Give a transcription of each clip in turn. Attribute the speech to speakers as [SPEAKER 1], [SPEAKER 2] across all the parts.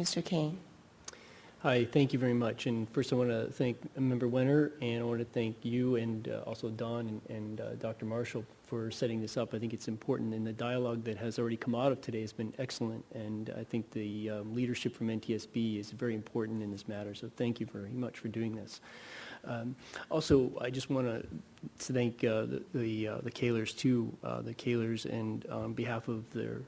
[SPEAKER 1] Mr. Kane.
[SPEAKER 2] Hi, thank you very much. And first I want to thank Member Wenner, and I want to thank you and also Don and Dr. Marshall for setting this up. I think it's important, and the dialogue that has already come out of today has been excellent, and I think the leadership from NTSB is very important in this matter, so thank you very much for doing this. Also, I just want to thank the Kahlers too, the Kahlers, and on behalf of their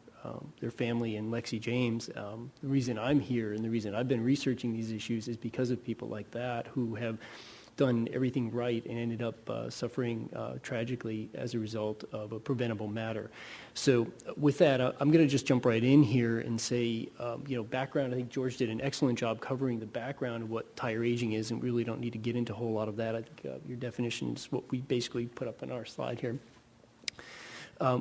[SPEAKER 2] family and Lexi James. The reason I'm here and the reason I've been researching these issues is because of people like that who have done everything right and ended up suffering tragically as a result of a preventable matter. So with that, I'm going to just jump right in here and say, background. I think George did an excellent job covering the background of what tire aging is, and really don't need to get into a whole lot of that. I think your definition is what we basically put up on our slide here.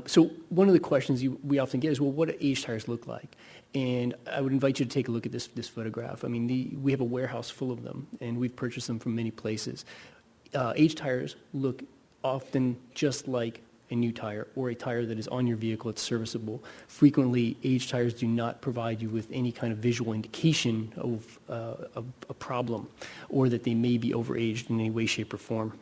[SPEAKER 2] So one of the questions we often get is, well, what do aged tires look like? And I would invite you to take a look at this photograph. I mean, we have a warehouse full of them, and we've purchased them from many places. Aged tires look often just like a new tire or a tire that is on your vehicle that's serviceable. Frequently, aged tires do not provide you with any kind of visual indication of a problem, or that they may be overaged in any way, shape, or form.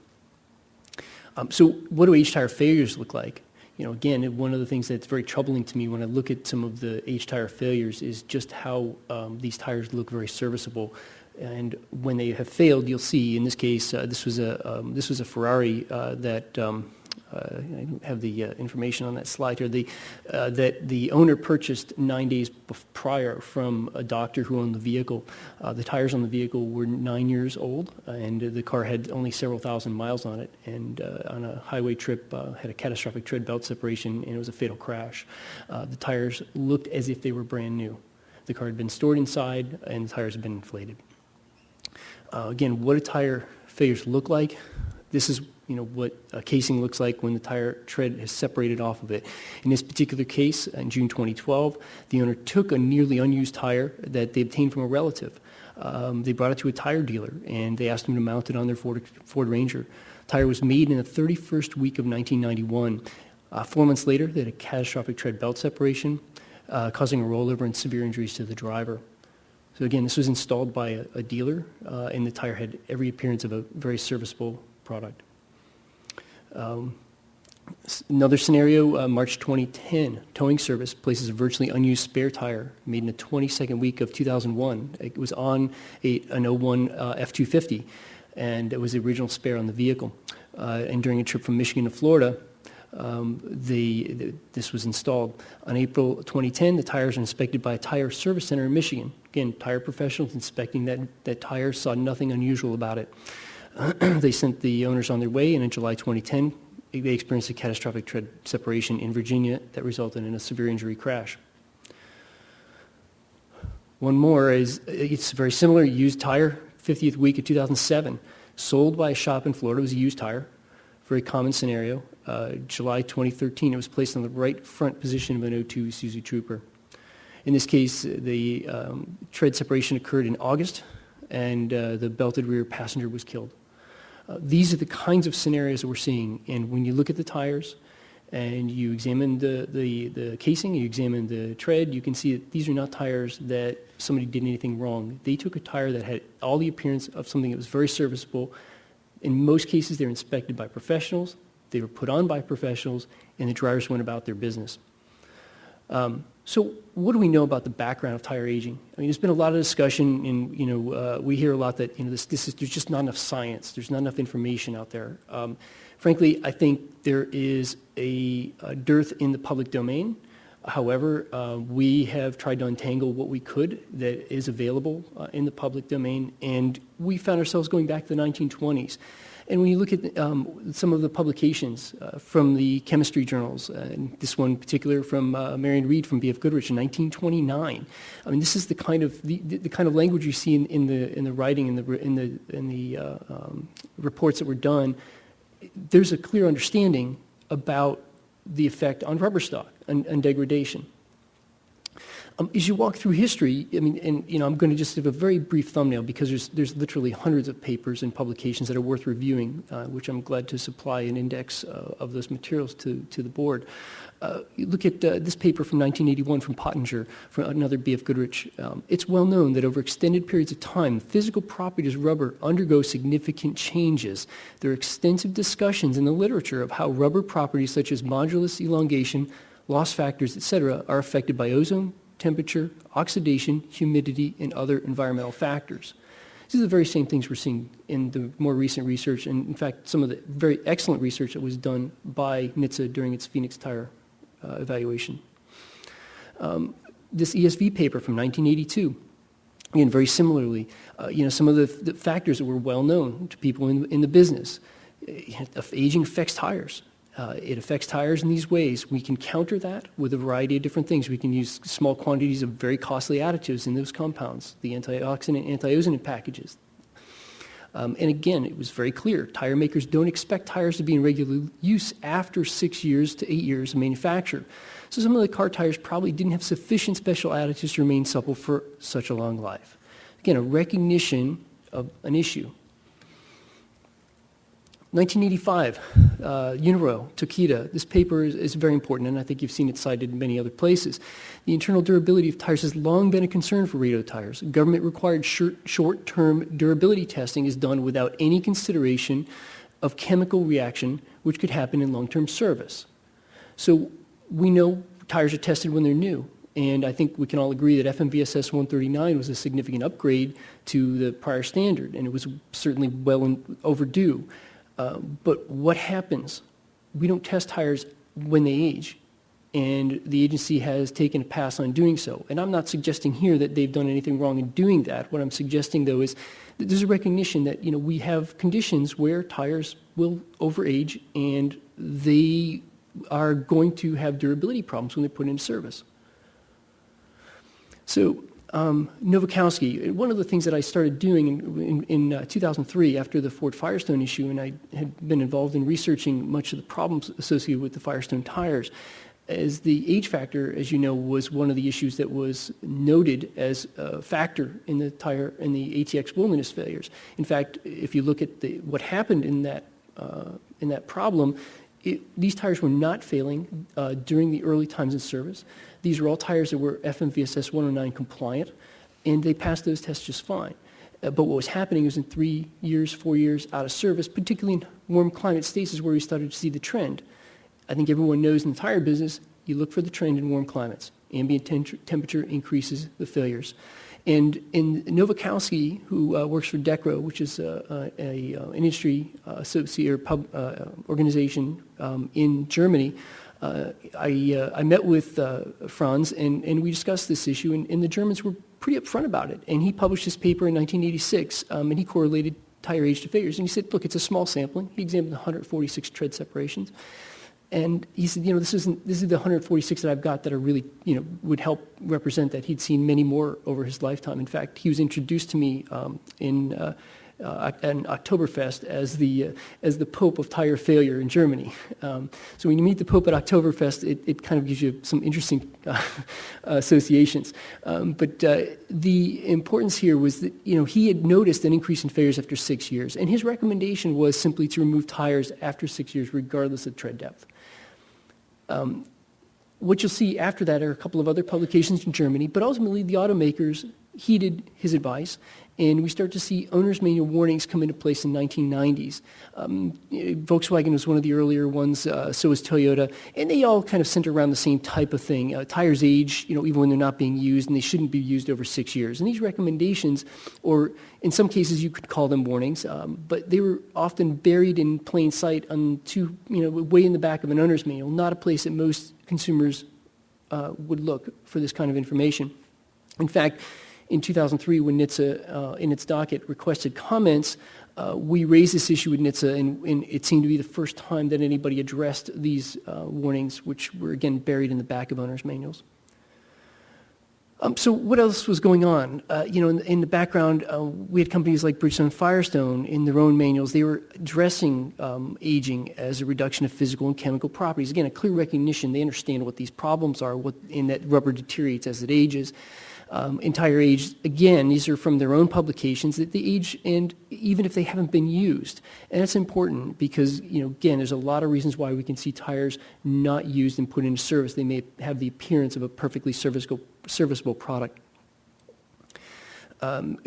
[SPEAKER 2] So what do aged tire failures look like? Again, one of the things that's very troubling to me when I look at some of the aged tire failures is just how these tires look very serviceable. And when they have failed, you'll see, in this case, this was a Ferrari that, I don't have the information on that slide here, that the owner purchased 9 days prior from a doctor who owned the vehicle. The tires on the vehicle were 9 years old, and the car had only several thousand miles on it, and on a highway trip had a catastrophic tread belt separation, and it was a fatal crash. The tires looked as if they were brand new. The car had been stored inside, and the tires had been inflated. Again, what do tire failures look like? This is what a casing looks like when the tire tread has separated off of it. In this particular case, in June 2012, the owner took a nearly unused tire that they obtained from a relative. They brought it to a tire dealer, and they asked him to mount it on their Ford Ranger. The tire was made in the 31st week of 1991. 4 months later, they had a catastrophic tread belt separation, causing a rollover and severe injuries to the driver. So again, this was installed by a dealer, and the tire had every appearance of a very serviceable product. Another scenario, March 2010, towing service places a virtually unused spare tire made in the 22nd week of 2001. It was on an 01 F-250, and it was the original spare on the vehicle. And during a trip from Michigan to Florida, this was installed. On April 2010, the tires were inspected by a tire service center in Michigan. Again, tire professionals inspecting that tire saw nothing unusual about it. They sent the owners on their way, and in July 2010, they experienced a catastrophic tread separation in Virginia that resulted in a severe injury crash. One more is, it's very similar, used tire, 50th week of 2007, sold by a shop in Florida. It was a used tire, very common scenario. July 2013, it was placed on the right front position of an 02 Isuzu Trooper. In this case, the tread separation occurred in August, and the belted rear passenger was killed. These are the kinds of scenarios that we're seeing, and when you look at the tires and you examine the casing, you examine the tread, you can see that these are not tires that somebody did anything wrong. They took a tire that had all the appearance of something that was very serviceable. In most cases, they're inspected by professionals, they were put on by professionals, and the drivers went about their business. So what do we know about the background of tire aging? I mean, there's been a lot of discussion, and we hear a lot that there's just not enough science. There's not enough information out there. Frankly, I think there is a dearth in the public domain. However, we have tried to untangle what we could that is available in the public domain, and we found ourselves going back to the 1920s. And when you look at some of the publications from the chemistry journals, and this one in particular from Marion Reed from B.F. Goodrich in 1929, I mean, this is the kind of language you see in the writing, in the reports that were done. There's a clear understanding about the effect on rubber stock and degradation. As you walk through history, I mean, and I'm going to just give a very brief thumbnail because there's literally hundreds of papers and publications that are worth reviewing, which I'm glad to supply an index of those materials to the board. You look at this paper from 1981 from Pottinger, from another B.F. Goodrich. It's well known that over extended periods of time, physical properties of rubber undergo significant changes. There are extensive discussions in the literature of how rubber properties such as modulus, elongation, loss factors, etc., are affected by ozone, temperature, oxidation, humidity, and other environmental factors. These are the very same things we're seeing in the more recent research, and in fact, some of the very excellent research that was done by NHTSA during its Phoenix tire evaluation. This ESV paper from 1982, again, very similarly, some of the factors that were well known to people in the business. Aging affects tires. It affects tires in these ways. We can counter that with a variety of different things. We can use small quantities of very costly additives in those compounds, the antioxidant, anti-ozonant packages. And again, it was very clear. Tire makers don't expect tires to be in regular use after 6 years to 8 years of manufacture. So some of the car tires probably didn't have sufficient special additives to remain supple for such a long life. Again, a recognition of an issue. 1985, Uniro, Tokita. This paper is very important, and I think you've seen it cited in many other places. The internal durability of tires has long been a concern for radio tires. Government-required short-term durability testing is done without any consideration of chemical reaction, which could happen in long-term service. So we know tires are tested when they're new, and I think we can all agree that FMVSS 139 was a significant upgrade to the prior standard, and it was certainly well overdue. But what happens? We don't test tires when they age, and the agency has taken a pass on doing so. And I'm not suggesting here that they've done anything wrong in doing that. What I'm suggesting, though, is that there's a recognition that we have conditions where tires will overage, and they are going to have durability problems when they're put into service. So Nowakowski, one of the things that I started doing in 2003 after the Ford Firestone issue, and I had been involved in researching much of the problems associated with the Firestone tires, is the age factor, as you know, was one of the issues that was noted as a factor in the ATX wilderness failures. In fact, if you look at what happened in that problem, these tires were not failing during the early times in service. These were all tires that were FMVSS 109 compliant, and they passed those tests just fine. But what was happening was in 3 years, 4 years out of service, particularly in warm climate states, is where we started to see the trend. I think everyone knows in the tire business, you look for the trend in warm climates. Ambient temperature increases the failures. And in Nowakowski, who works for DECRO, which is an industry associate or organization in Germany, I met with Franz, and we discussed this issue, and the Germans were pretty upfront about it. And he published this paper in 1986, and he correlated tire age to failures. And he said, look, it's a small sampling. He examined 146 tread separations. And he said, this is the 146 that I've got that are really, would help represent that. He'd seen many more over his lifetime. In fact, he was introduced to me in Oktoberfest as the Pope of tire failure in Germany. So when you meet the Pope at Oktoberfest, it kind of gives you some interesting associations. But the importance here was that he had noticed an increase in failures after 6 years, and his recommendation was simply to remove tires after 6 years, regardless of tread depth. What you'll see after that are a couple of other publications in Germany, but ultimately the automakers heeded his advice, and we start to see owner's manual warnings come into place in the 1990s. Volkswagen was one of the earlier ones, so was Toyota, and they all kind of center around the same type of thing. Tires age, even when they're not being used, and they shouldn't be used over 6 years. And these recommendations, or in some cases you could call them warnings, but they were often buried in plain sight way in the back of an owner's manual, not a place that most consumers would look for this kind of information. In fact, in 2003, when NHTSA, in its docket, requested comments, we raised this issue with NHTSA, and it seemed to be the first time that anybody addressed these warnings, which were, again, buried in the back of owner's manuals. So what else was going on? In the background, we had companies like Bridgestone and Firestone in their own manuals. They were addressing aging as a reduction of physical and chemical properties. Again, a clear recognition. They understand what these problems are, in that rubber deteriorates as it ages. Entire age, again, these are from their own publications, that they age, and even if they haven't been used. And that's important because, again, there's a lot of reasons why we can see tires not used and put into service. They may have the appearance of a perfectly serviceable product.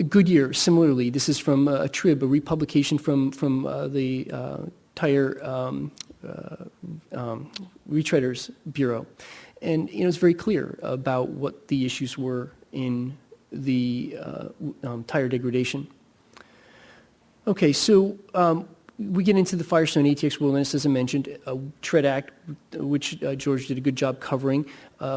[SPEAKER 2] Goodyear, similarly, this is from a TRIB, a republication from the Tire Retreaders Bureau. And it's very clear about what the issues were in the tire degradation. Okay, so we get into the Firestone ATX Wilderness, as I mentioned, TREAD Act, which George did a good job covering.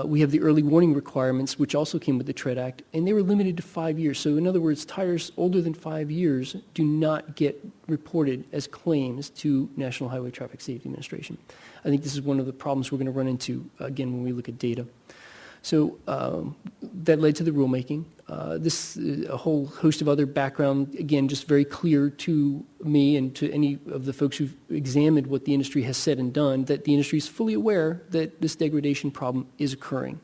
[SPEAKER 2] We have the early warning requirements, which also came with the TREAD Act, and they were limited to 5 years. So in other words, tires older than 5 years do not get reported as claims to National Highway Traffic Safety Administration. I think this is one of the problems we're going to run into, again, when we look at data. So that led to the rulemaking. This a whole host of other background, again, just very clear to me and to any of the folks who've examined what the industry has said and done, that the industry is fully aware that this degradation problem is occurring.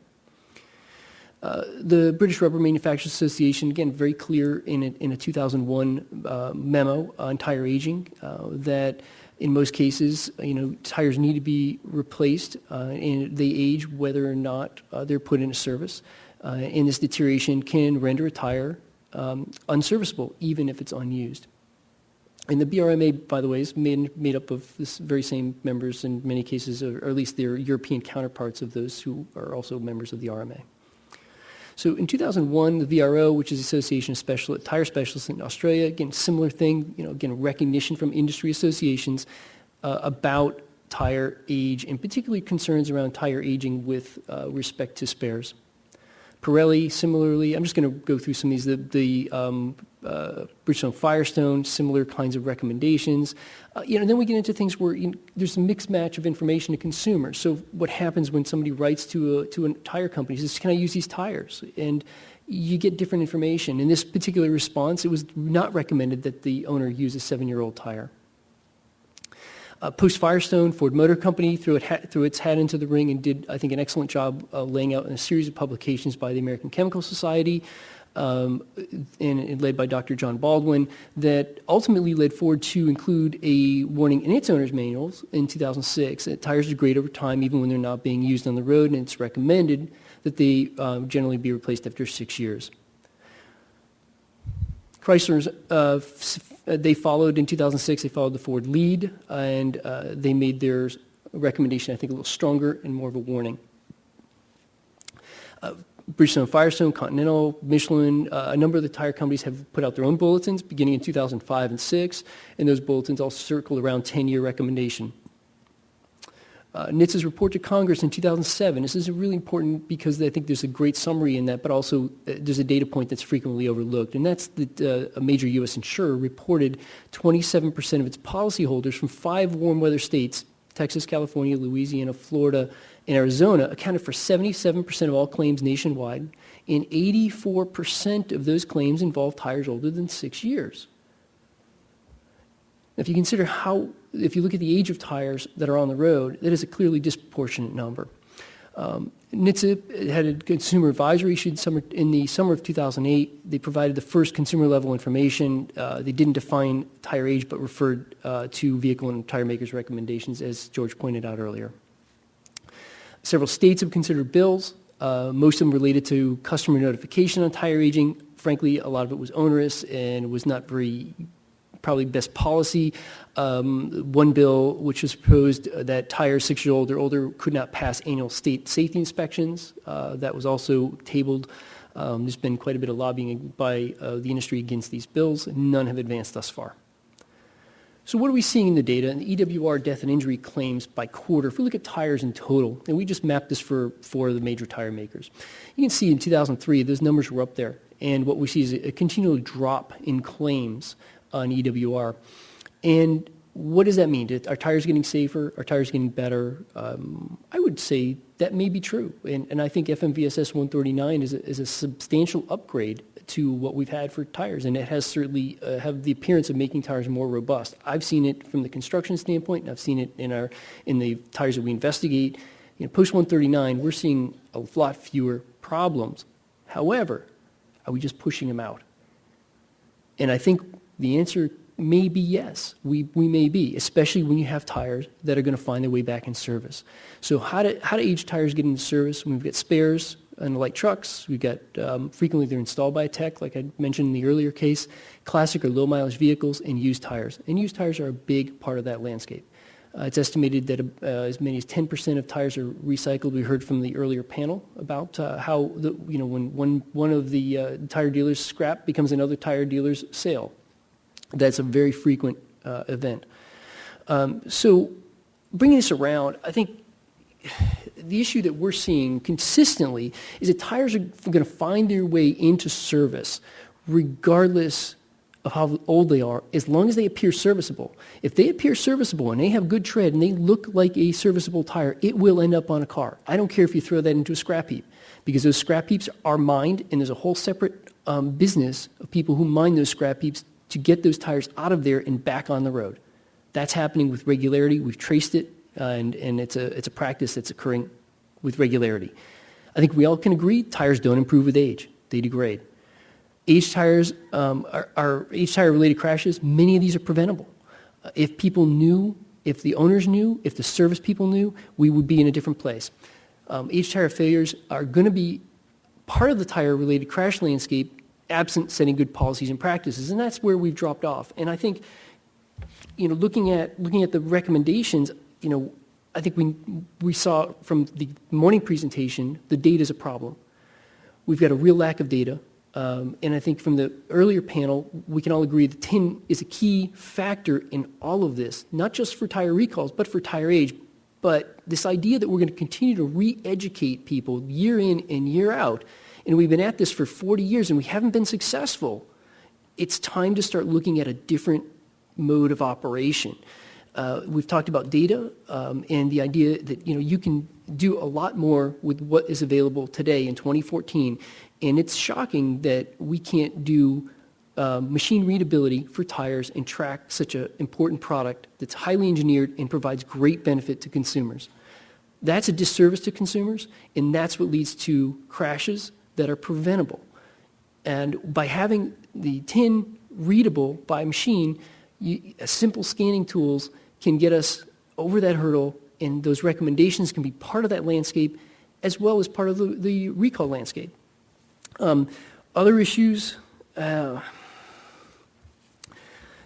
[SPEAKER 2] The British Rubber Manufacturers Association, again, very clear in a 2001 memo on tire aging, that in most cases, tires need to be replaced, and they age whether or not they're put into service. And this deterioration can render a tire unserviceable, even if it's unused. And the BRMA, by the way, is made up of this very same members in many cases, or at least their European counterparts of those who are also members of the RMA. So in 2001, the VRO, which is the Association of Tire Specialists in Australia, again, similar thing, again, recognition from industry associations about tire age, and particularly concerns around tire aging with respect to spares. Pirelli, similarly, I'm just going to go through some of these, the Bridgestone Firestone, similar kinds of recommendations. And then we get into things where there's a mixed match of information to consumers. So what happens when somebody writes to a tire company, says, can I use these tires? And you get different information. In this particular response, it was not recommended that the owner use a 7-year-old tire. Post-Firestone, Ford Motor Company threw its hat into the ring and did, I think, an excellent job laying out in a series of publications by the American Chemical Society, and led by Dr. John Baldwin, that ultimately led Ford to include a warning in its owner's manuals in 2006 that tires degrade over time even when they're not being used on the road, and it's recommended that they generally be replaced after 6 years. Chrysler's, they followed in 2006, they followed the Ford lead, and they made their recommendation, I think, a little stronger and more of a warning. Bridgestone, Firestone, Continental, Michelin, a number of the tire companies have put out their own bulletins beginning in 2005 and 6, and those bulletins all circle around 10-year recommendation. NHTSA's report to Congress in 2007. This is really important because I think there's a great summary in that, but also there's a data point that's frequently overlooked, and that's that a major U.S. insurer reported 27% of its policyholders from 5 warm weather states, Texas, California, Louisiana, Florida, and Arizona, accounted for 77% of all claims nationwide, and 84% of those claims involved tires older than 6 years. If you consider if you look at the age of tires that are on the road, that is a clearly disproportionate number. NHTSA had a consumer advisory issued in the summer of 2008. They provided the first consumer level information. They didn't define tire age, but referred to vehicle and tire makers' recommendations, as George pointed out earlier. Several states have considered bills, most of them related to customer notification on tire aging. Frankly, a lot of it was onerous and was not very probably best policy. One bill which was proposed that tires 6 years old or older could not pass annual state safety inspections. That was also tabled. There's been quite a bit of lobbying by the industry against these bills. None have advanced thus far. So what are we seeing in the data? In the EWR death and injury claims by quarter, if we look at tires in total, and we just mapped this for the major tire makers, you can see in 2003 those numbers were up there. And what we see is a continual drop in claims on EWR. And what does that mean? Are tires getting safer? Are tires getting better? I would say that may be true. And I think FMVSS 139 is a substantial upgrade to what we've had for tires. And it has certainly have the appearance of making tires more robust. I've seen it from the construction standpoint, and I've seen it in the tires that we investigate. Post 139, we're seeing a lot fewer problems. However, are we just pushing them out? And I think the answer may be yes. We may be, especially when you have tires that are going to find their way back in service. So how do age tires get into service? When we've got spares on light trucks, we've got frequently they're installed by a tech, like I mentioned in the earlier case, classic or low mileage vehicles, and used tires. And used tires are a big part of that landscape. It's estimated that as many as 10% of tires are recycled. We heard from the earlier panel about how when one of the tire dealers' scrap becomes another tire dealer's sale. That's a very frequent event. So bringing this around, I think the issue that we're seeing consistently is that tires are going to find their way into service regardless of how old they are, as long as they appear serviceable. If they appear serviceable and they have good tread and they look like a serviceable tire, it will end up on a car. I don't care if you throw that into a scrap heap, because those scrap heaps are mined, and there's a whole separate business of people who mine those scrap heaps to get those tires out of there and back on the road. That's happening with regularity. We've traced it, and it's a practice that's occurring with regularity. I think we all can agree tires don't improve with age. They degrade. Age tires are age tire-related crashes. Many of these are preventable. If people knew, if the owners knew, if the service people knew, we would be in a different place. Age tire failures are going to be part of the tire-related crash landscape absent setting good policies and practices, and that's where we've dropped off. And I think, looking at the recommendations, I think we saw from the morning presentation, the data is a problem. We've got a real lack of data. And I think from the earlier panel, we can all agree that tin is a key factor in all of this, not just for tire recalls, but for tire age. But this idea that we're going to continue to re-educate people year in and year out, and we've been at this for 40 years and we haven't been successful, it's time to start looking at a different mode of operation. We've talked about data and the idea that you can do a lot more with what is available today in 2014, and it's shocking that we can't do machine readability for tires and track such an important product that's highly engineered and provides great benefit to consumers. That's a disservice to consumers, and that's what leads to crashes that are preventable. And by having the tin readable by machine, simple scanning tools can get us over that hurdle, and those recommendations can be part of that landscape as well as part of the recall landscape. Other issues,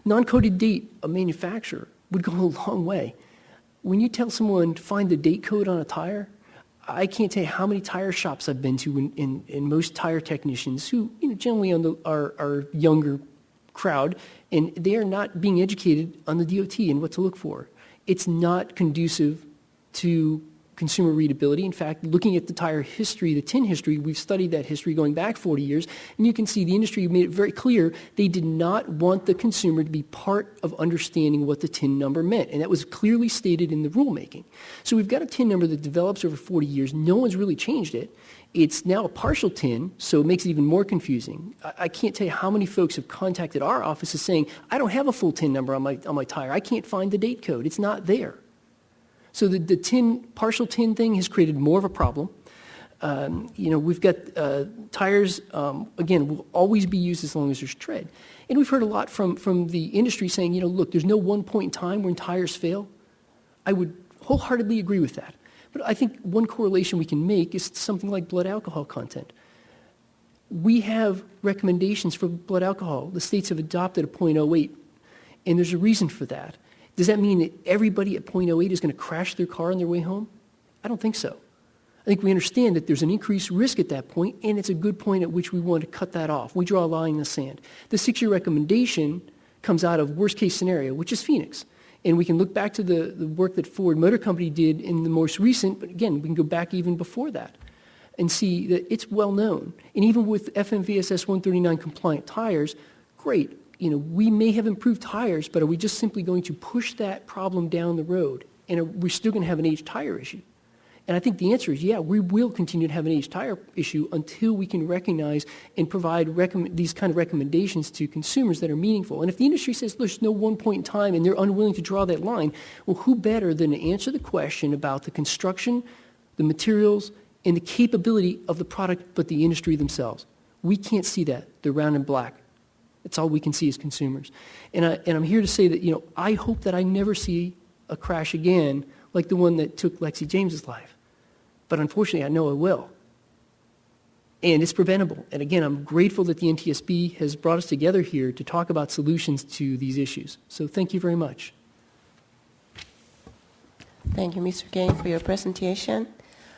[SPEAKER 2] non-coded date of manufacturer would go a long way. When you tell someone to find the date code on a tire, I can't tell you how many tire shops I've been to in most tire technicians who generally are younger crowd, and they are not being educated on the DOT and what to look for. It's not conducive to consumer readability. In fact, looking at the tire history, the tin history, we've studied that history going back 40 years, and you can see the industry made it very clear they did not want the consumer to be part of understanding what the tin number meant, and that was clearly stated in the rulemaking. So we've got a tin number that develops over 40 years. No one's really changed it. It's now a partial tin, so it makes it even more confusing. I can't tell you how many folks have contacted our offices saying, I don't have a full tin number on my tire. I can't find the date code. It's not there. So the partial tin thing has created more of a problem. We've got tires, again, will always be used as long as there's tread. And we've heard a lot from the industry saying, look, there's no one point in time when tires fail. I would wholeheartedly agree with that. But I think one correlation we can make is something like blood alcohol content. We have recommendations for blood alcohol. The states have adopted a 0.08, and there's a reason for that. Does that mean that everybody at 0.08 is going to crash their car on their way home? I don't think so. I think we understand that there's an increased risk at that point, and it's a good point at which we want to cut that off. We draw a line in the sand. The 6-year recommendation comes out of worst-case scenario, which is Phoenix. And we can look back to the work that Ford Motor Company did in the most recent, but again, we can go back even before that and see that it's well known. And even with FMVSS 139 compliant tires, great. we may have improved tires, but are we just simply going to push that problem down the road? And we're still going to have an aged tire issue. And I think the answer is, yeah, we will continue to have an aged tire issue until we can recognize and provide these kind of recommendations to consumers that are meaningful. And if the industry says there's no one point in time and they're unwilling to draw that line, well, who better than to answer the question about the construction, the materials, and the capability of the product but the industry themselves? We can't see that. They're round and black. That's all we can see as consumers. And I'm here to say that, I hope that I never see a crash again like the one that took Lexi James's life. But unfortunately, I know it will. And it's preventable. And again, I'm grateful that the NTSB has brought us together here to talk about solutions to these issues. So thank you very much.
[SPEAKER 1] Thank you, Mr. Kane, for your presentation.